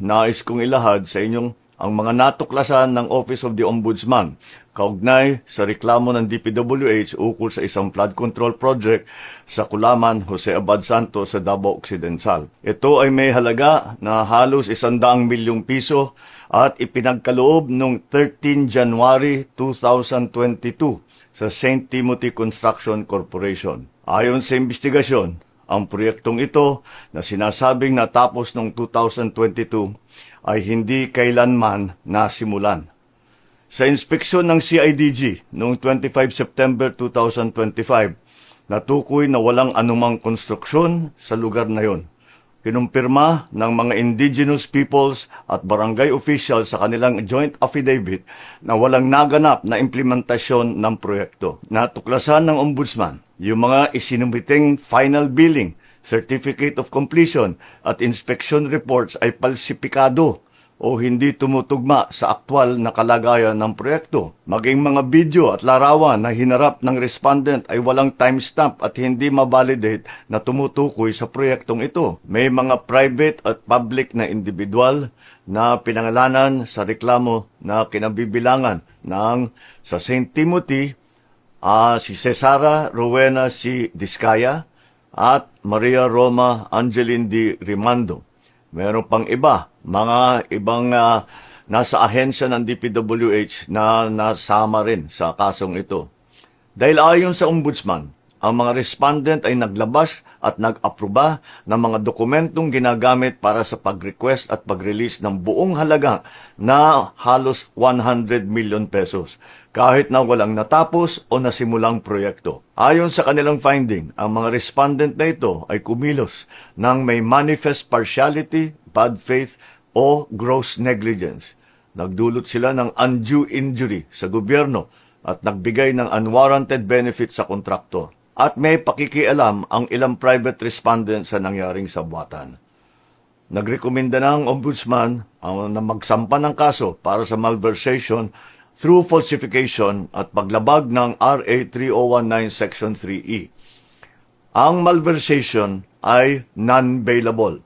nais kong ilahad sa inyong ang mga natuklasan ng Office of the Ombudsman kaugnay sa reklamo ng DPWH ukol sa isang flood control project sa Kulaman, Jose Abad Santos sa Davao Occidental. Ito ay may halaga na halos 100 milyong piso at ipinagkaloob noong 13 January 2022 sa St. Timothy Construction Corporation. Ayon sa investigasyon, ang proyektong ito na sinasabing natapos noong 2022 ay hindi kailanman nasimulan. Sa inspeksyon ng CIDG noong 25 September 2025, natukoy na walang anumang konstruksyon sa lugar na yon. Kinumpirma ng mga indigenous peoples at barangay officials sa kanilang joint affidavit na walang naganap na implementasyon ng proyekto. Natuklasan ng Ombudsman yung mga isinumiting final billing, certificate of completion at inspection reports ay palsipikado o hindi tumutugma sa aktwal na kalagayan ng proyekto. Maging mga video at larawan na hinarap ng respondent ay walang timestamp at hindi mabalidate na tumutukoy sa proyektong ito. May mga private at public na individual na pinangalanan sa reklamo na kinabibilangan ng sa St. Timothy, si Cesara Rowena C. Discaya at Maria Roma Angeline D. Rimando. Meron pang iba, mga ibang nasa ahensya ng DPWH na nasama rin sa kasong ito. Dahil ayon sa Ombudsman, ang mga respondent ay naglabas at nag-aproba ng mga dokumentong ginagamit para sa pag-request at pag-release ng buong halaga na halos 100 million pesos, kahit na walang natapos o nasimulang proyekto. Ayon sa kanilang finding, ang mga respondent na ito ay kumilos ng may manifest partiality, bad faith o gross negligence. Nagdulot sila ng undue injury sa gobyerno at nagbigay ng unwarranted benefit sa kontraktor. At may pakikialam ang ilang private respondents sa nangyaring sabwatan. Nagrekomenda ng Ombudsman na magsampa ng kaso para sa malversation through falsification at paglabag ng RA 3019 Section 3E. Ang malversation ay non-bailable.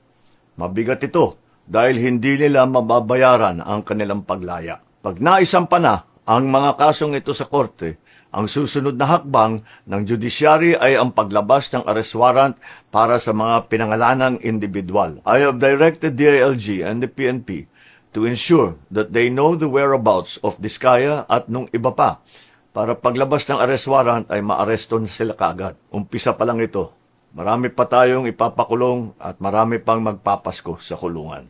Mabigat ito dahil hindi nila mababayaran ang kanilang paglaya. Pag naisampa na ang mga kasong ito sa korte, ang susunod na hakbang ng judiciary ay ang paglabas ng arrest warrant para sa mga pinangalanang individual. I have directed DILG and the PNP to ensure that they know the whereabouts of Discaya at nung iba pa para paglabas ng arrest warrant ay maareston sila kaagad. Umpisa pa lang ito. Marami pa tayong ipapakulong at marami pang magpapasko sa kulungan.